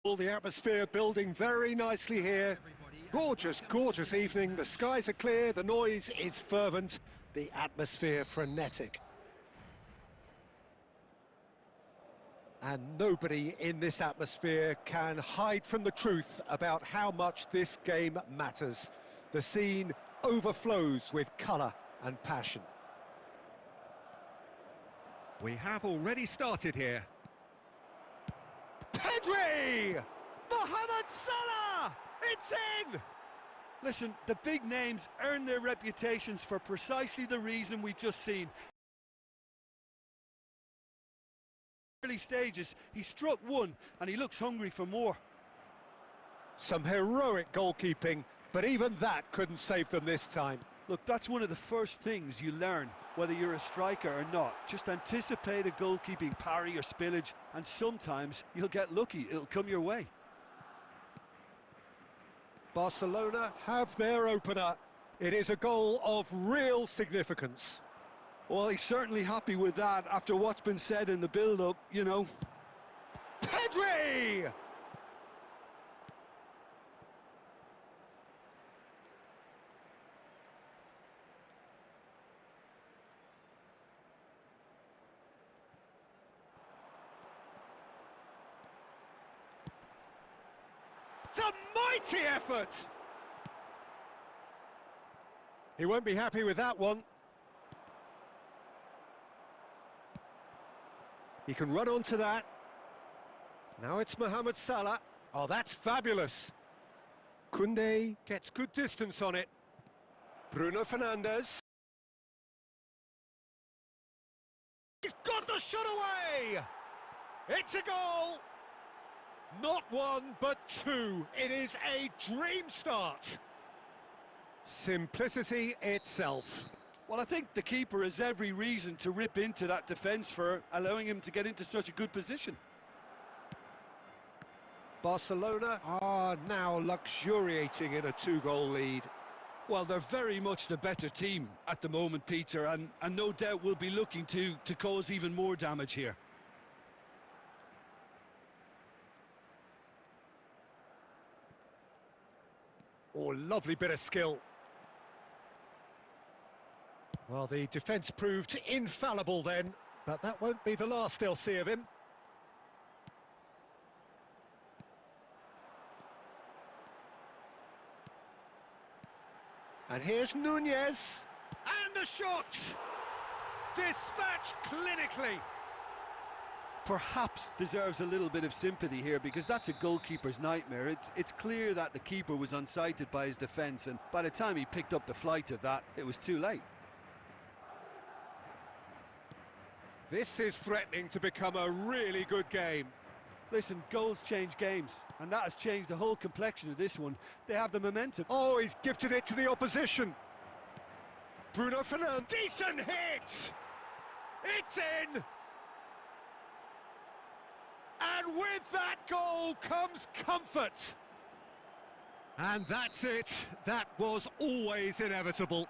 All the atmosphere building very nicely here. Gorgeous, gorgeous evening. The skies are clear, the noise is fervent, the atmosphere frenetic. And nobody in this atmosphere can hide from the truth about how much this game matters. The scene overflows with colour and passion. We have already started here. Pedri! Mohamed Salah! It's in! Listen, the big names earn their reputations for precisely the reason we've just seen. Early stages, he struck one and he looks hungry for more. Some heroic goalkeeping, but even that couldn't save them this time. Look, that's one of the first things you learn, whether you're a striker or not. Just anticipate a goalkeeping parry or spillage, and sometimes you'll get lucky, it'll come your way. Barcelona have their opener. It is a goal of real significance. Well, he's certainly happy with that after what's been said in the build-up, you know. Pedri! It's a mighty effort! He won't be happy with that one. He can run onto that. Now it's Mohamed Salah. Oh, that's fabulous. Koundé gets good distance on it. Bruno Fernandes. He's got the shot away! It's a goal! Not one, but two. It is a dream start. Simplicity itself. Well, I think the keeper has every reason to rip into that defence for allowing him to get into such a good position. Barcelona are now luxuriating in a two-goal lead. Well, they're very much the better team at the moment, Peter, and no doubt will be looking to cause even more damage here. Oh, lovely bit of skill. Well, the defence proved infallible then, but that won't be the last they'll see of him. And here's Nunez. And the shot! Dispatched clinically. Perhaps deserves a little bit of sympathy here, because that's a goalkeeper's nightmare. It's clear that the keeper was unsighted by his defence, and by the time he picked up the flight of that, it was too late. This is threatening to become a really good game. Listen, goals change games, and that has changed the whole complexion of this one. They have the momentum. Oh, he's gifted it to the opposition. Bruno Fernandes. Decent hit! It's in! And with that goal comes comfort. And that's it. That was always inevitable.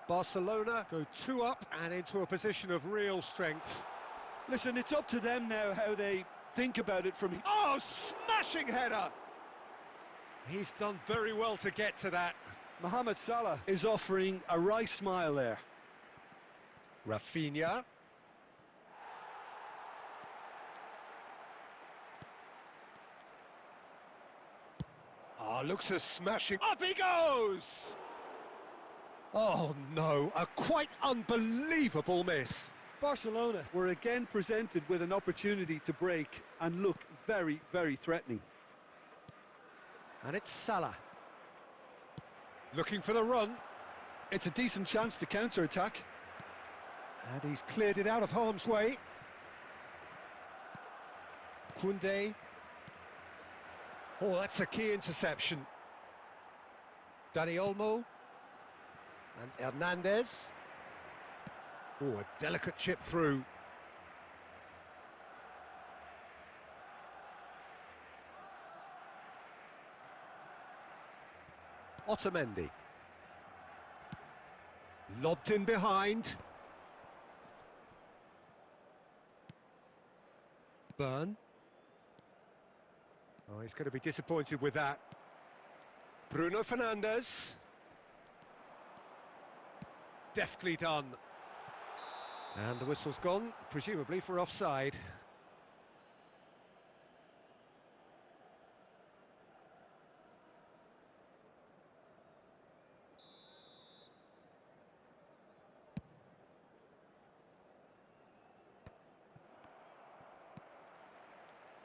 Barcelona go two up and into a position of real strength. Listen, it's up to them now how they think about it from here. Oh, smashing header! He's done very well to get to that. Mohamed Salah is offering a wry smile there. Rafinha. Oh, looks a smashing... Up he goes! Oh, no, a quite unbelievable miss. Barcelona were again presented with an opportunity to break and look very, very threatening. And it's Salah. Looking for the run. It's a decent chance to counter-attack. And he's cleared it out of harm's way. Koundé. Oh, that's a key interception. Dani Olmo. And Hernandez. Oh, a delicate chip through. Otamendi. Lobbed in behind. Burn. Oh, he's going to be disappointed with that. Bruno Fernandes. Deftly done. And the whistle's gone, presumably for offside.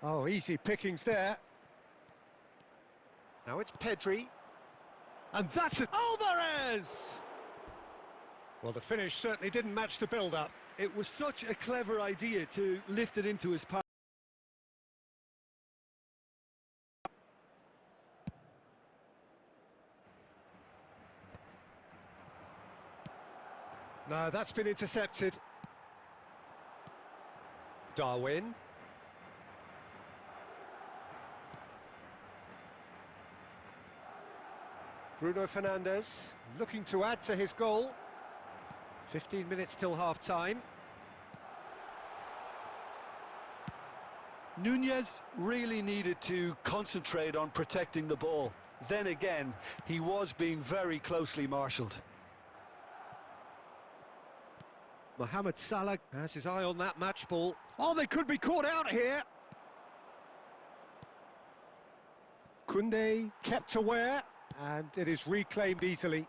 Oh, easy pickings there. Now it's Pedri. And that's it. Alvarez! Well, the finish certainly didn't match the build-up. It was such a clever idea to lift it into his path. No, that's been intercepted. Darwin. Bruno Fernandes looking to add to his goal. 15 minutes till half-time. Nunez really needed to concentrate on protecting the ball. Then again, he was being very closely marshalled. Mohamed Salah has his eye on that match ball. Oh, they could be caught out here. Koundé kept aware, and it is reclaimed easily.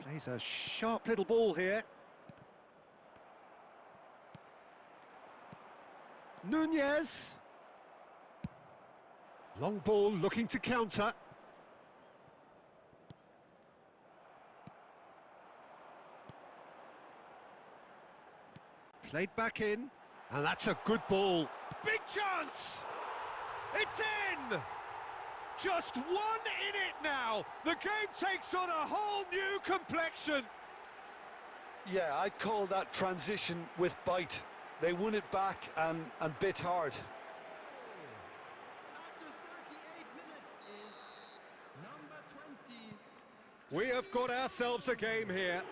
Plays a sharp little ball here. Nunez. Long ball looking to counter. Played back in, and that's a good ball. Big chance! It's in! Just one in it now! The game takes on a whole new complexion! Yeah, I'd call that transition with bite. They won it back and bit hard. After 38 minutes is number 20. We have got ourselves a game here.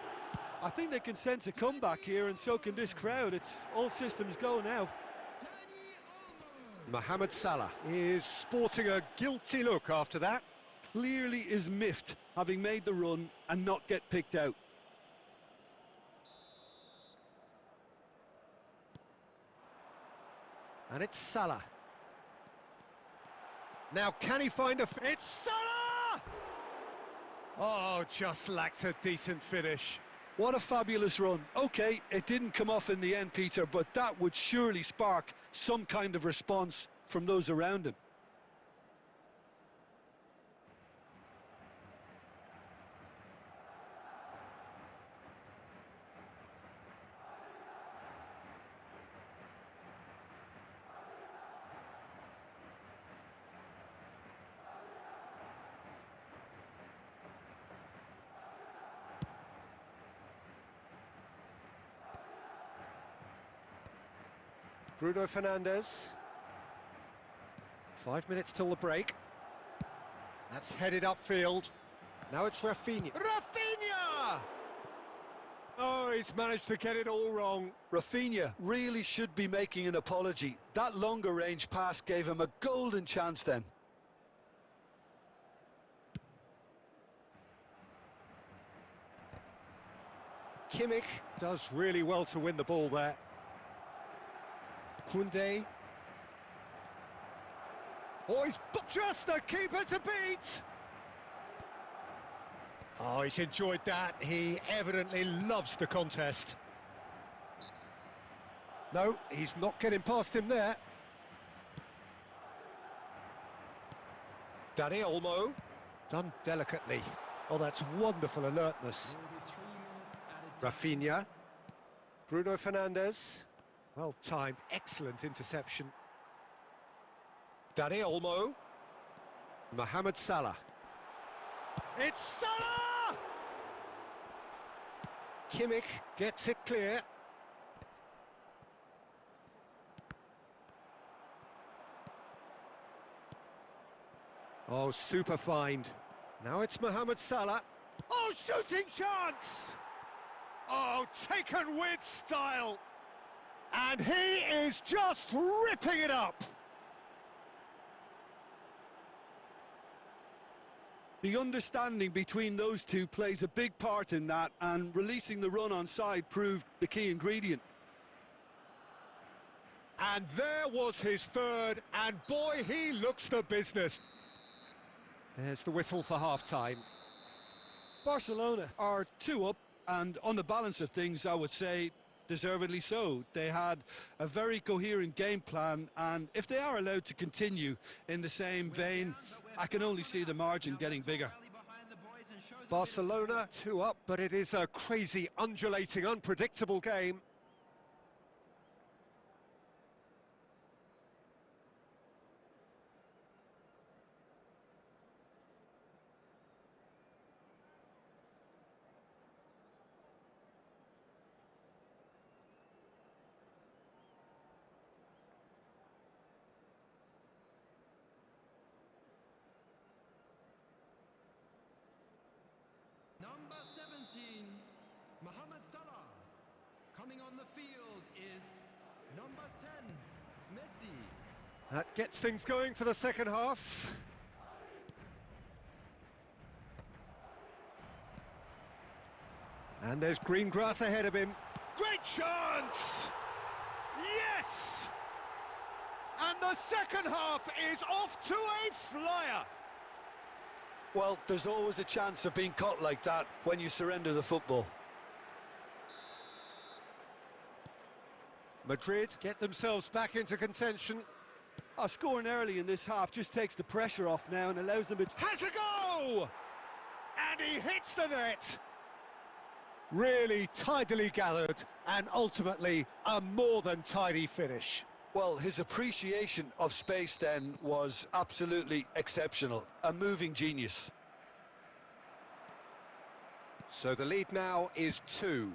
I think they can sense a comeback here, and so can this crowd. It's all systems go now. Mohamed Salah is sporting a guilty look after that. Clearly is miffed, having made the run and not get picked out. And it's Salah. Now can he find a... It's Salah! Oh, just lacked a decent finish. What a fabulous run. OK, it didn't come off in the end, Peter, but that would surely spark some kind of response from those around him. Bruno Fernandes. 5 minutes till the break. That's headed upfield. Now it's Rafinha. Rafinha! Oh, he's managed to get it all wrong. Rafinha really should be making an apology. That longer range pass gave him a golden chance then. Kimmich does really well to win the ball there. Koundé. Oh, he's just the keeper to beat! Oh, he's enjoyed that. He evidently loves the contest. No, he's not getting past him there. Dani Olmo. Done delicately. Oh, that's wonderful alertness. Rafinha. Bruno Fernandes. Well timed, excellent interception. Dani Olmo. Mohamed Salah. It's Salah! Kimmich gets it clear. Oh, super find. Now it's Mohamed Salah. Oh, shooting chance! Oh, taken with style. And he is just ripping it up. The understanding between those two plays a big part in that, and releasing the run on side proved the key ingredient. And there was his third, and boy, he looks the business. There's the whistle for half-time. Barcelona are 2 up, and on the balance of things, I would say deservedly so. They had a very coherent game plan, and if they are allowed to continue in the same vein, I can only see the margin getting bigger. Barcelona 2 up, but it is a crazy, undulating, unpredictable game. Number 17, Mohamed Salah. Coming on the field is number 10, Messi. That gets things going for the second half. And there's green grass ahead of him. Great chance! Yes! And the second half is off to a flyer. Well, there's always a chance of being caught like that when you surrender the football. Madrid get themselves back into contention. Scoring early in this half just takes the pressure off now and allows them to... Has a go! And he hits the net. Really tidily gathered, and ultimately a more than tidy finish. Well, his appreciation of space then was absolutely exceptional. A moving genius. So the lead now is 2.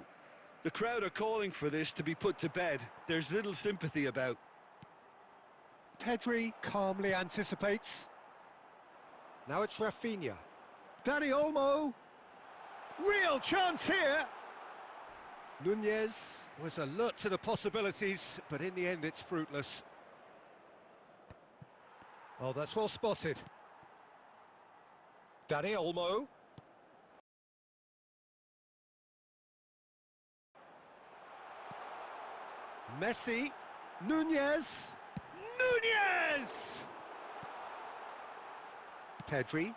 The crowd are calling for this to be put to bed. There's little sympathy about. Pedri calmly anticipates. Now it's Rafinha. Dani Olmo. Real chance here. Nunez was alert to the possibilities, but in the end it's fruitless. Oh, that's well spotted. Dani Olmo. Messi. Nunez. Nunez! Pedri.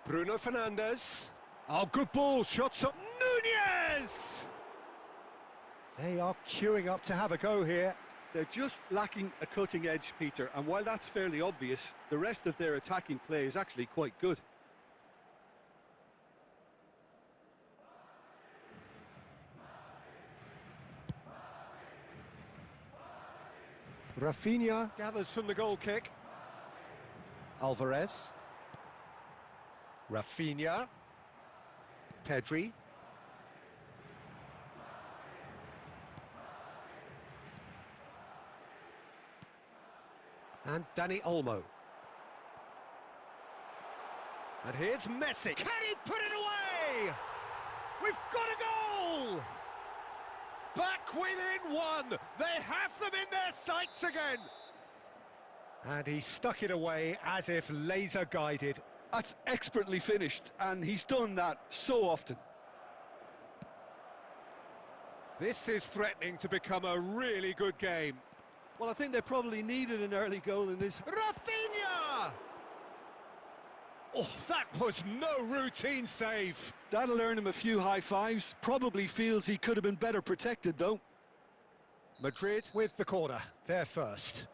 Bruno Fernandes. Oh, good ball, shots up. Nunez! They are queuing up to have a go here. They're just lacking a cutting edge, Peter, and while that's fairly obvious, the rest of their attacking play is actually quite good. Rafinha gathers from the goal kick. Alvarez. Rafinha. Pedri. And Dani Olmo. And here's Messi. Can he put it away? We've got a goal! Back within 1. They have them in their sights again. And he stuck it away as if laser guided. That's expertly finished, and he's done that so often. This is threatening to become a really good game. Well, I think they probably needed an early goal in this. Rafinha! Oh, that was no routine save. That'll earn him a few high fives. Probably feels he could have been better protected, though. Madrid with the corner. They're first.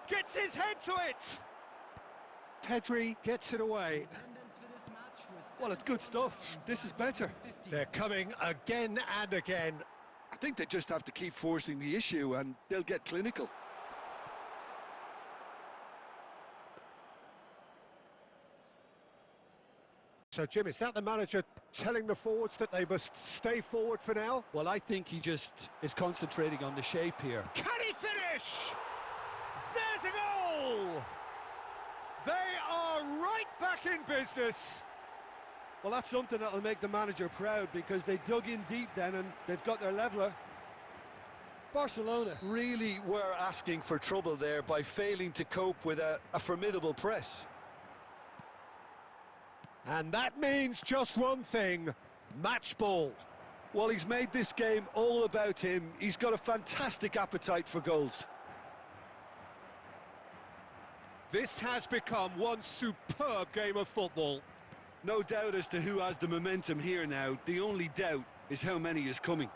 Gets his head to it! Pedri gets it away. Well, it's good stuff. This is better. They're coming again and again. I think they just have to keep forcing the issue and they'll get clinical. So, Jim, is that the manager telling the forwards that they must stay forward for now? Well, I think he just is concentrating on the shape here. Can he finish? There's a goal! They are right back in business. Well, that's something that'll make the manager proud because they dug in deep then and they've got their leveller. Barcelona really were asking for trouble there by failing to cope with a formidable press. And that means just one thing, match ball. Well, he's made this game all about him. He's got a fantastic appetite for goals. This has become one superb game of football. No doubt as to who has the momentum here now. The only doubt is how many is coming.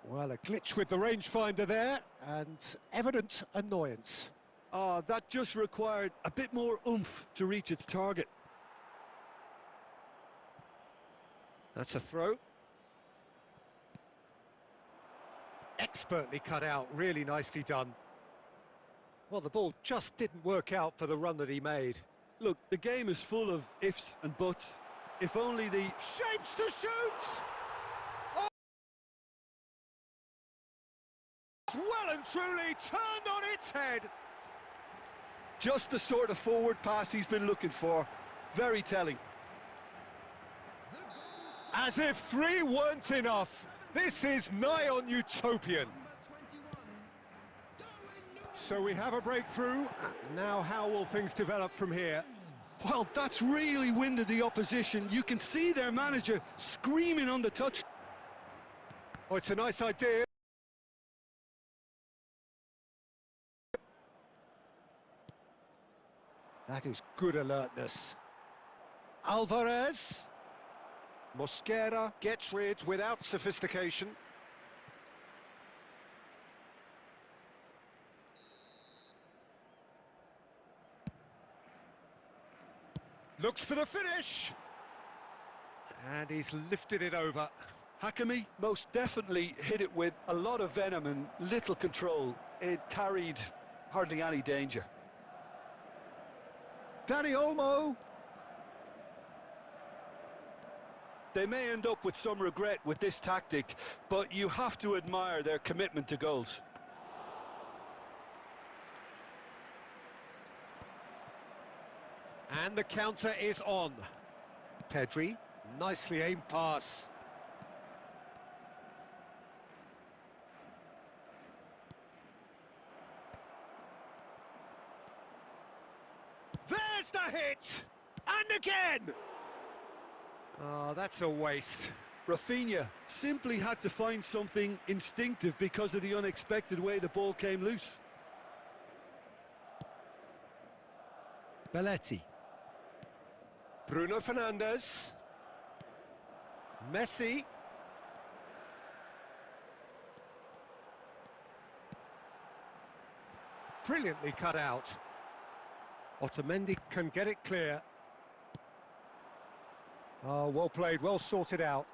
Well, a glitch with the rangefinder there, and evident annoyance. That just required a bit more oomph to reach its target. That's a throw. Expertly cut out, really nicely done. Well, the ball just didn't work out for the run that he made. Look, the game is full of ifs and buts. If only the... Shapes to shoot! Oh! Well and truly turned on its head. Just the sort of forward pass he's been looking for. Very telling. As if 3 weren't enough. This is nigh on utopian. So we have a breakthrough. Now how will things develop from here? Well, that's really winded the opposition. You can see their manager screaming on the touch. Oh, it's a nice idea. That is good alertness. Alvarez. Mosquera gets rid without sophistication. Looks for the finish. And he's lifted it over. Hakimi most definitely hit it with a lot of venom and little control. It carried hardly any danger. Dani Olmo. They may end up with some regret with this tactic, but you have to admire their commitment to goals. And the counter is on. Pedri, nicely aimed pass. There's the hit! And again! Oh, that's a waste. Rafinha simply had to find something instinctive because of the unexpected way the ball came loose. Belletti. Bruno Fernandes. Messi. Brilliantly cut out. Otamendi can get it clear. Oh, well played, well sorted out.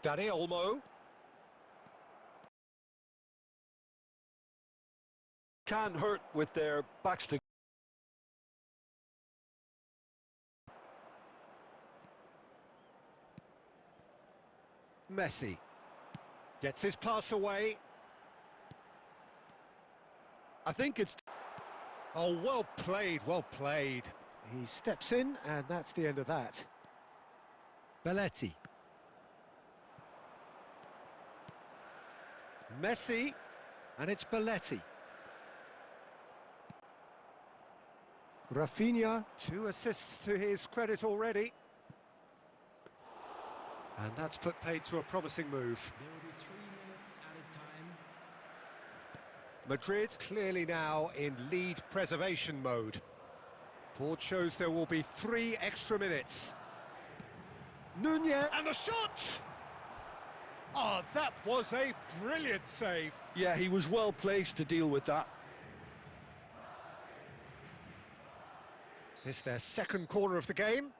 Dani Olmo. Can't hurt with their backs to... Messi. Gets his pass away. I think it's... Oh, well played, well played. He steps in, and that's the end of that. Belletti. Messi, and it's Belletti. Rafinha, 2 assists to his credit already. And that's put paid to a promising move. There will be 3 minutes added time. Madrid clearly now in lead preservation mode. Board shows there will be 3 extra minutes. Nunez, and the shot! Oh, that was a brilliant save. Yeah, he was well placed to deal with that. It's their second corner of the game.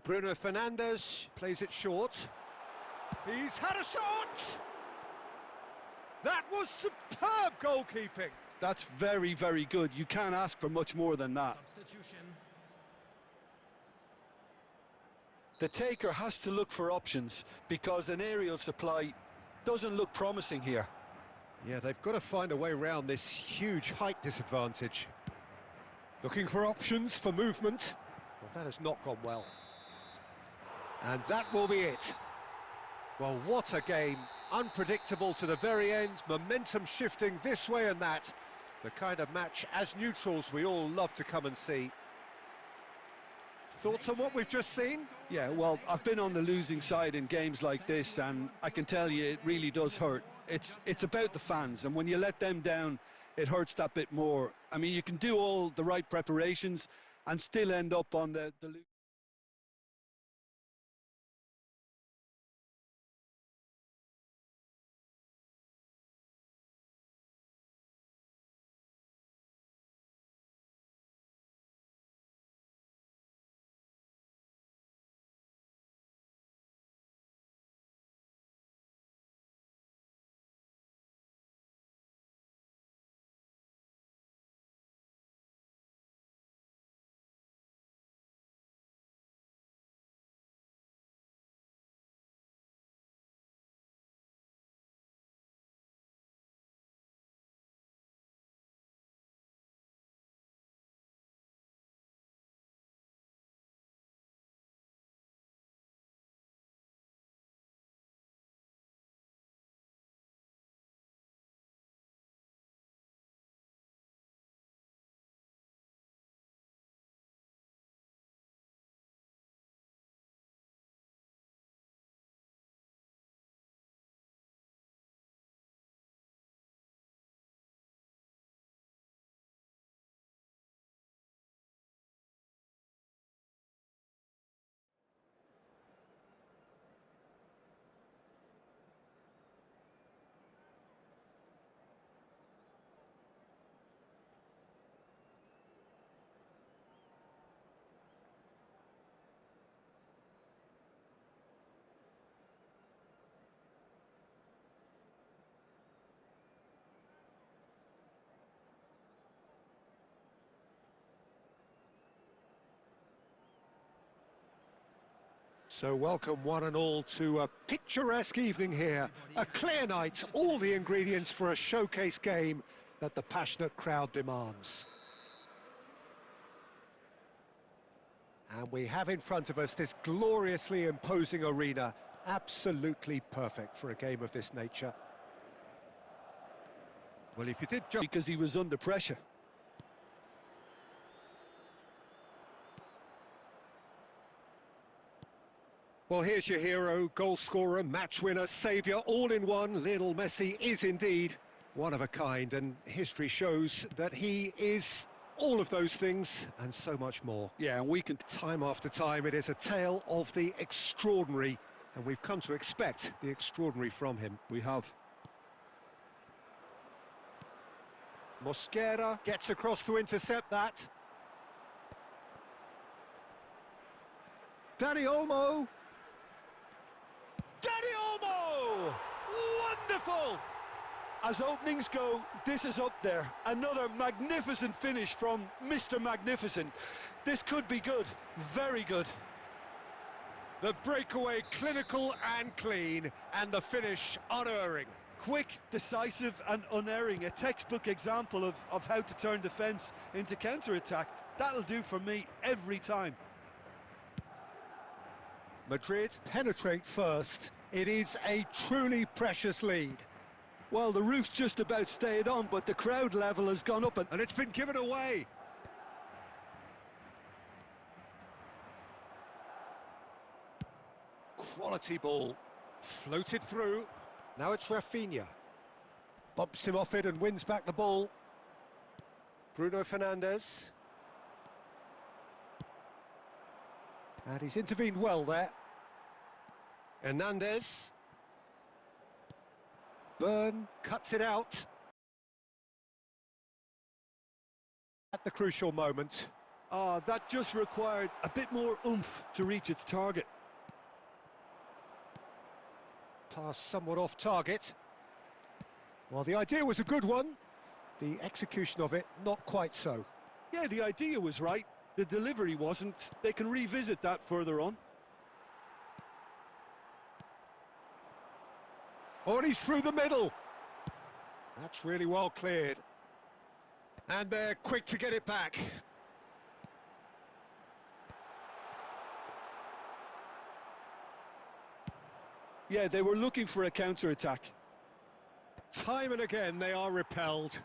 Bruno Fernandes plays it short. He's had a shot! That was superb goalkeeping. That's very, very good. You can't ask for much more than that. Substitution. The taker has to look for options because an aerial supply doesn't look promising here. Yeah, they've got to find a way around this huge height disadvantage. Looking for options for movement. Well, that has not gone well. And that will be it. Well, what a game. Unpredictable to the very end, momentum shifting this way and that. The kind of match, as neutrals, we all love to come and see. Thoughts on what we've just seen? Yeah, well, I've been on the losing side in games like this, and I can tell you it really does hurt. It's about the fans, and when you let them down, it hurts that bit more. I mean, you can do all the right preparations and still end up on the So welcome one and all to a picturesque evening here. A clear night, all the ingredients for a showcase game that the passionate crowd demands. And we have in front of us this gloriously imposing arena, absolutely perfect for a game of this nature. Well, if you did jump... because he was under pressure. Well, here's your hero, goal scorer, match winner, saviour, all in one. Lionel Messi is indeed one of a kind, and history shows that he is all of those things and so much more. Yeah, and we can... Time after time, it is a tale of the extraordinary, and we've come to expect the extraordinary from him. We have. Mosquera gets across to intercept that. Dani Olmo. Dani Olmo! Wonderful! As openings go, this is up there. Another magnificent finish from Mr. Magnificent. This could be good, very good. The breakaway clinical and clean, and the finish unerring. Quick, decisive and unerring. A textbook example of how to turn defence into counter-attack. That'll do for me every time. Madrid penetrate first. It is a truly precious lead. Well, the roof's just about stayed on, but the crowd level has gone up. And it's been given away. Quality ball. Floated through. Now it's Rafinha. Bumps him off it and wins back the ball. Bruno Fernandes. And he's intervened well there. Hernandez. Byrne cuts it out. At the crucial moment. That just required a bit more oomph to reach its target. Pass somewhat off target. Well, the idea was a good one. The execution of it, not quite so. Yeah, the idea was right. The delivery wasn't. They can revisit that further on. Oh, and he's through the middle. That's really well cleared. And they're quick to get it back. Yeah, they were looking for a counter-attack. Time and again they are repelled.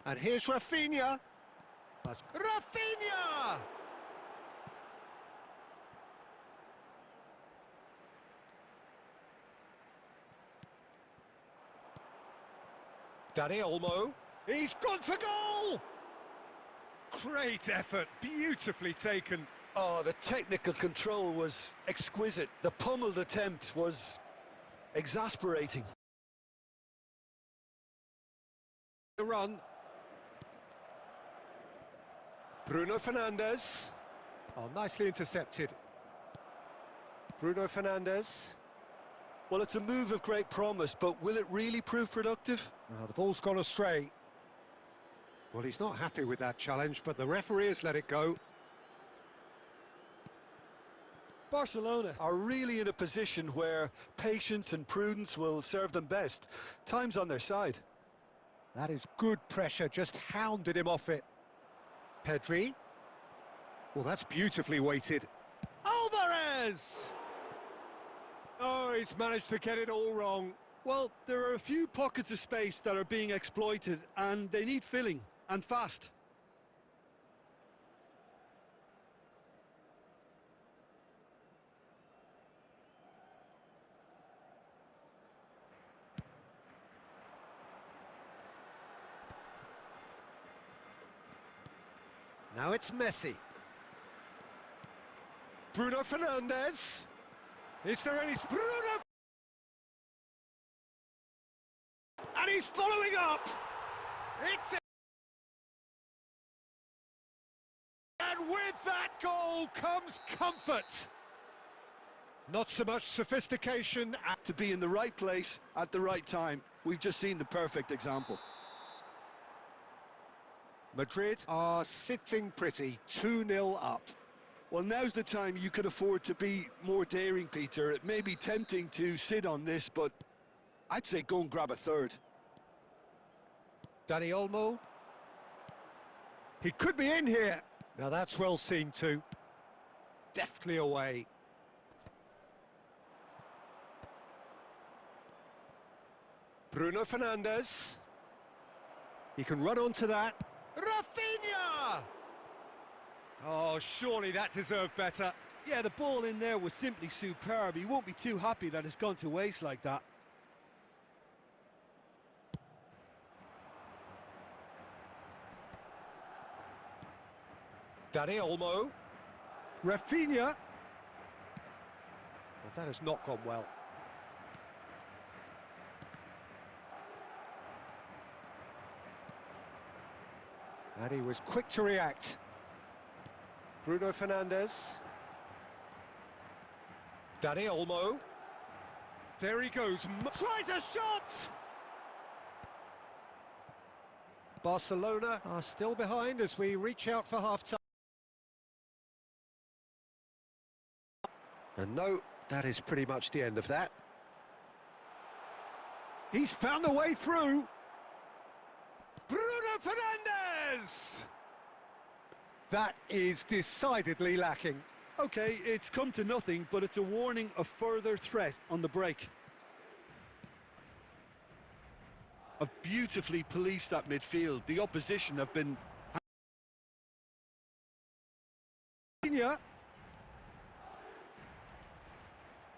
And here's Rafinha. That's Rafinha! Dani Olmo. He's gone for goal! Great effort, beautifully taken. Oh, the technical control was exquisite. The pummeled attempt was exasperating. The run. Bruno Fernandes. Oh, nicely intercepted. Bruno Fernandes. Well, it's a move of great promise, but will it really prove productive? Now, the ball's gone astray. Well, he's not happy with that challenge, but the referee has let it go. Barcelona are really in a position where patience and prudence will serve them best. Time's on their side. That is good pressure, just hounded him off it. Pedri. Well, that's beautifully weighted. Alvarez! Oh, he's managed to get it all wrong. Well, there are a few pockets of space that are being exploited, and they need filling, and fast. Now it's Messi. Bruno Fernandes. Is there any... Bruno! And he's following up! It's it! And with that goal comes comfort! Not so much sophistication... To be in the right place at the right time. We've just seen the perfect example. Madrid are sitting pretty, 2-0 up. Well, now's the time you can afford to be more daring, Peter. It may be tempting to sit on this, but I'd say go and grab a third. Dani Olmo. He could be in here. Now that's well seen too. Deftly away. Bruno Fernandes. He can run onto that. Rafinha! Oh, surely that deserved better. Yeah, the ball in there was simply superb. He won't be too happy that it's gone to waste like that. Dani Olmo. Rafinha. Well, that has not gone well. And he was quick to react. Bruno Fernandes. Dani Olmo. There he goes. Tries a shot! Barcelona are still behind as we reach out for half-time. And no, that is pretty much the end of that. He's found a way through. Bruno Fernandes! That is decidedly lacking. Okay, it's come to nothing, but it's a warning of further threat on the break. Have beautifully policed that midfield. The opposition have been...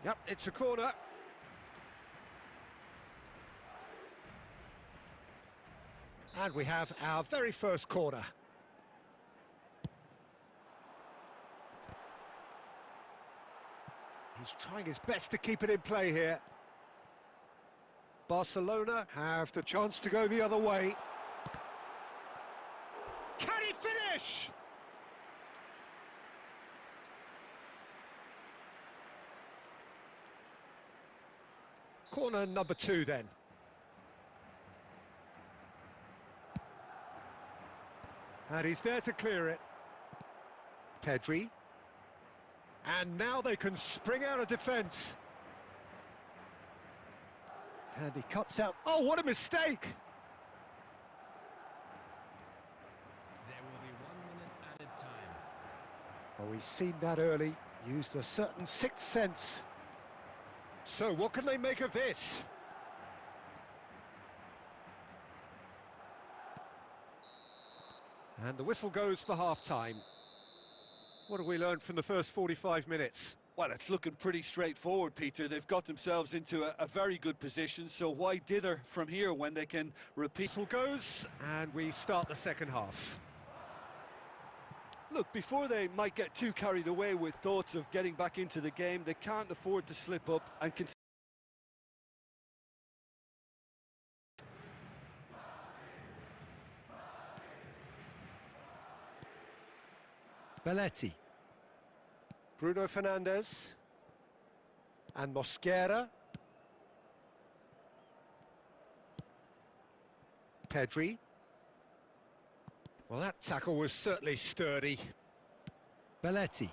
Yep, it's a corner. And we have our very first corner. He's trying his best to keep it in play here. Barcelona have the chance to go the other way. Can he finish? Corner number 2 then. And he's there to clear it. Pedri. And now they can spring out of defence. And he cuts out. Oh, what a mistake! There will be 1 minute added time. Oh, he's seen that early, used a certain sixth sense. So what can they make of this? And the whistle goes for half-time. What have we learned from the first 45 minutes? Well, it's looking pretty straightforward, Peter. They've got themselves into a very good position, so why dither from here when they can repeat? Whistle goes, and we start the second half. Look, before they might get too carried away with thoughts of getting back into the game, they can't afford to slip up and Belletti. Bruno Fernandes. And Mosquera. Pedri. Well, that tackle was certainly sturdy. Belletti.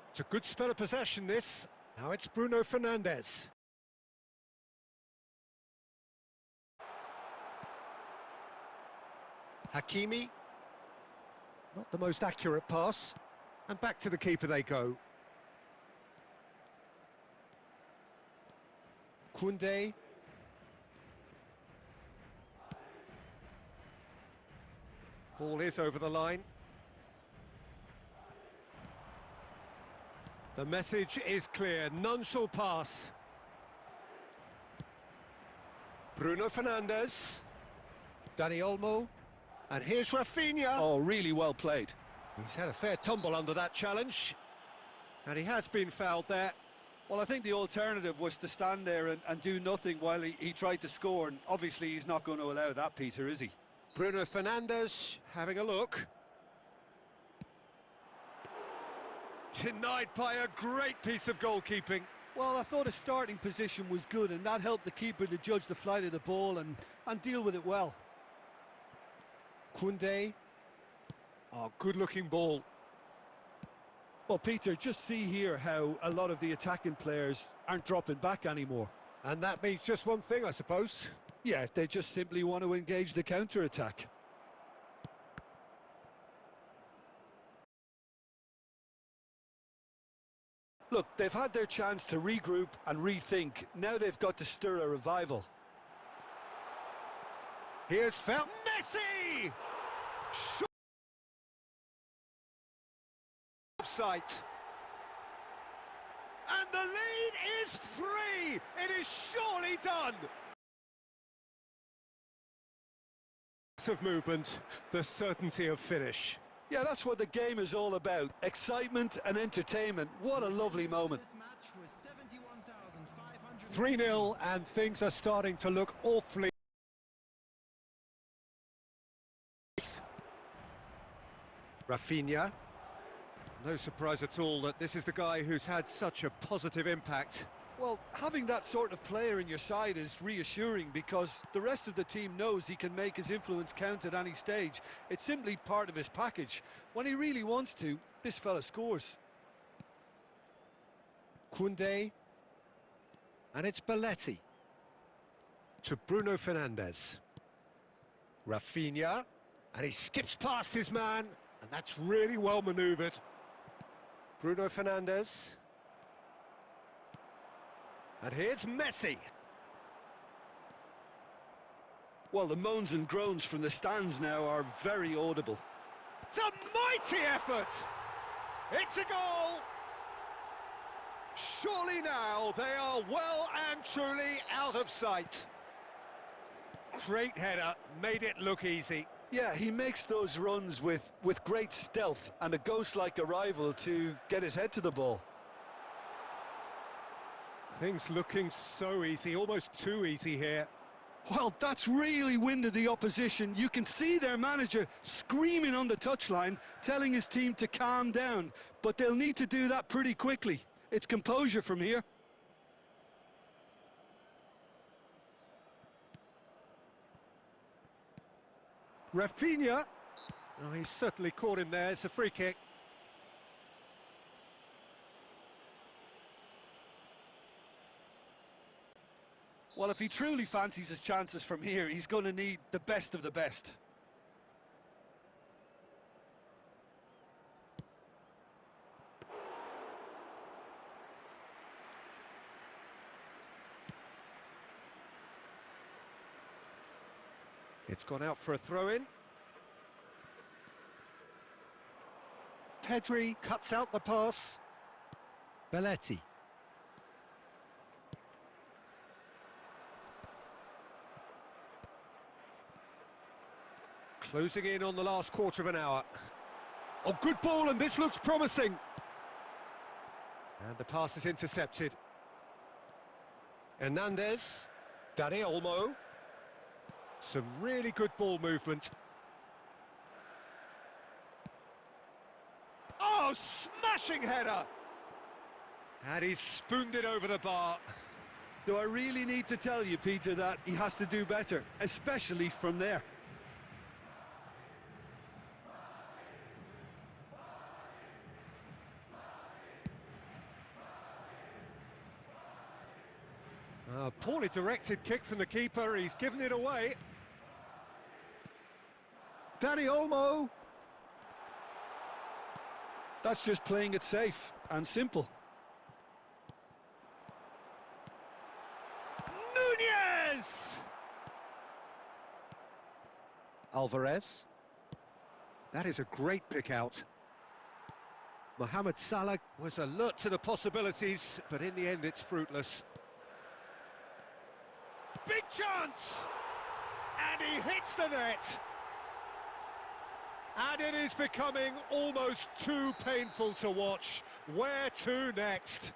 It's a good spell of possession, this. Now it's Bruno Fernandes. Hakimi. Not the most accurate pass. And back to the keeper they go. Koundé. Ball is over the line. The message is clear, none shall pass. Bruno Fernandes. Dani Olmo. And here's Rafinha. Oh, really well played. He's had a fair tumble under that challenge. And he has been fouled there. Well, I think the alternative was to stand there and do nothing while he tried to score, and obviously he's not going to allow that, Peter, is he? Bruno Fernandes having a look. Denied by a great piece of goalkeeping. Well, I thought his starting position was good, and that helped the keeper to judge the flight of the ball and deal with it well. Koundé. Oh, good-looking ball. Well, Peter, just see here how a lot of the attacking players aren't dropping back anymore. And that means just one thing, I suppose. Yeah, they just simply want to engage the counter-attack. Look, they've had their chance to regroup and rethink. Now they've got to stir a revival. Here's Messi! Offside. And the lead is 3! It is surely done! Of movement, the certainty of finish. Yeah, that's what the game is all about. Excitement and entertainment. What a lovely moment. 3-0, and things are starting to look awfully... Rafinha. No surprise at all that this is the guy who's had such a positive impact. Well, having that sort of player in your side is reassuring because the rest of the team knows he can make his influence count at any stage. It's simply part of his package. When he really wants to, this fella scores. Koundé. And it's Belletti. To Bruno Fernandes. Rafinha. And he skips past his man. And that's really well manoeuvred. Bruno Fernandes. And here's Messi. Well, the moans and groans from the stands now are very audible. It's a mighty effort! It's a goal! Surely now they are well and truly out of sight. Great header, made it look easy. Yeah, he makes those runs with great stealth and a ghost-like arrival to get his head to the ball. Things looking so easy, almost too easy here. Well, that's really winded the opposition. You can see their manager screaming on the touchline, telling his team to calm down. But they'll need to do that pretty quickly. It's composure from here. Rafinha. Oh, he certainly caught him there. It's a free kick. Well, if he truly fancies his chances from here, he's going to need the best of the best. It's gone out for a throw-in. Pedri cuts out the pass. Belletti. Closing in on the last quarter of an hour. Oh, good ball, and this looks promising. And the pass is intercepted. Hernandez. Dani Olmo. Some really good ball movement. Oh, smashing header! And he's spooned it over the bar. Do I really need to tell you, Peter, that he has to do better, especially from there? A poorly directed kick from the keeper, he's given it away. Dani Olmo. That's just playing it safe and simple. Nunez! Alvarez. That is a great pick out. Mohamed Salah was alert to the possibilities, but in the end it's fruitless. Big chance! And he hits the net! And it is becoming almost too painful to watch. Where to next?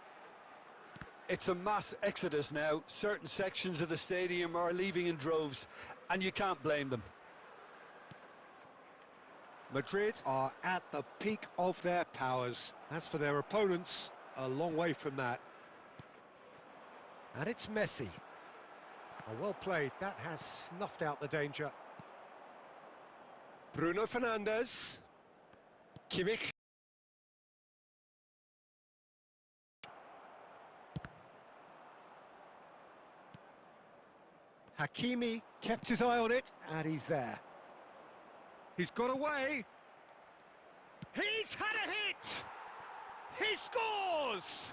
It's a mass exodus now. Certain sections of the stadium are leaving in droves, and you can't blame them. Madrid are at the peak of their powers. As for their opponents, a long way from that. And it's Messi. Oh, well played, that has snuffed out the danger. Bruno Fernandes. Kimmich. Hakimi kept his eye on it, and he's there. He's got away. He's had a hit! He scores!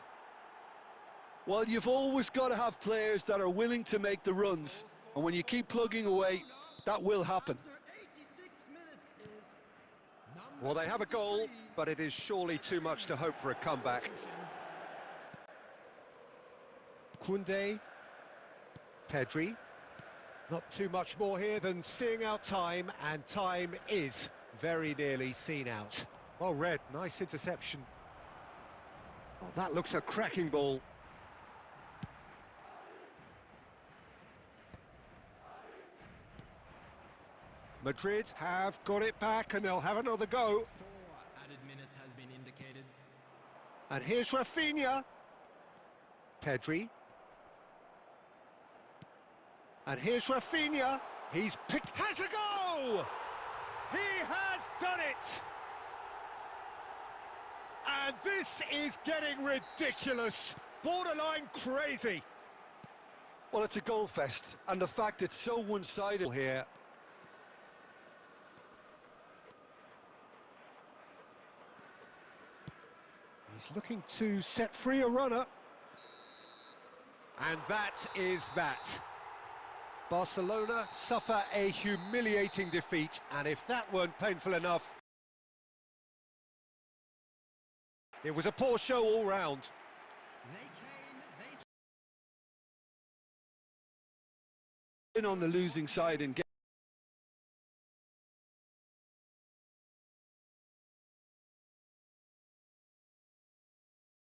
Well, you've always got to have players that are willing to make the runs, and when you keep plugging away, that will happen. Well, they have a goal, but it is surely too much to hope for a comeback. Koundé. Pedri. Not too much more here than seeing out time, and time is very nearly seen out. Well read, nice interception. Oh, that looks a cracking ball. Madrid have got it back, and they'll have another go. 4 added minutes has been indicated. And here's Rafinha. Pedri. And here's Rafinha. He's picked... Has a go! He has done it! And this is getting ridiculous. Borderline crazy. Well, it's a goal fest, and the fact it's so one-sided Here. He's looking to set free a runner. And that is that. Barcelona suffer a humiliating defeat, and if that weren't painful enough, it was a poor show all round. in on the losing side and